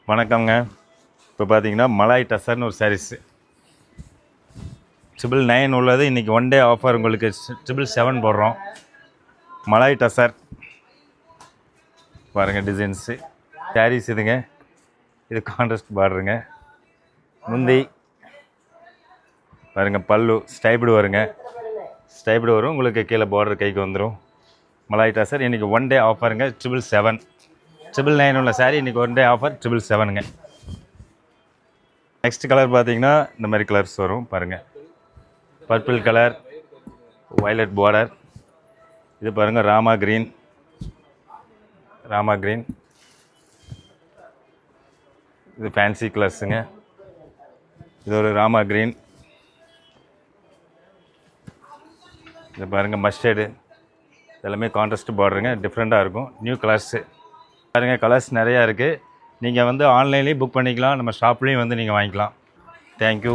வணக்கம்ங்க. இப்போ பார்த்தீங்கன்னா மலாய் டசர்னு ஒரு சாரீஸு 999 உள்ளது. இன்றைக்கி ஒன் டே ஆஃபர் உங்களுக்கு 777 போடுறோம். மலாய் டசர் பாருங்கள், டிசைன்ஸு சாரீஸ் இதுங்க. இது கான்ட்ராஸ்ட் பார்டருங்க. முந்தி பாருங்கள், பல்லு ஸ்டைப்டு வருங்க. ஸ்டைப்டு வரும், உங்களுக்கு கீழே பார்டர் கைக்கு வந்துடும். மலாய் டசர் இன்றைக்கி ஒன் டே ஆஃபருங்க. 777 999 உள்ள சாரீ இன்றைக்கி ஒன் டே ஆஃபர் 777ங்க. நெக்ஸ்ட் கலர் பார்த்தீங்கன்னா இந்த மாதிரி கலர்ஸ் வரும் பாருங்கள். Purple colour, violet border. இது பாருங்கள் ராமா க்ரீன். இது ஃபேன்சி கலர்ஸுங்க. இது ஒரு ராமா க்ரீன். இது பாருங்கள் மஸ்டர்டு. எல்லாமே கான்ட்ராஸ்ட் பார்டருங்க, டிஃப்ரெண்ட்டாக இருக்கும். நியூ கலர்ஸு பாருங்கள். கலர்ஸ் நிறையா இருக்குது. நீங்கள் வந்து ஆன்லைன்லேயும் புக் பண்ணிக்கலாம், நம்ம ஷாப்லேயும் வந்து நீங்கள் வாங்கிக்கலாம். தேங்க்யூ.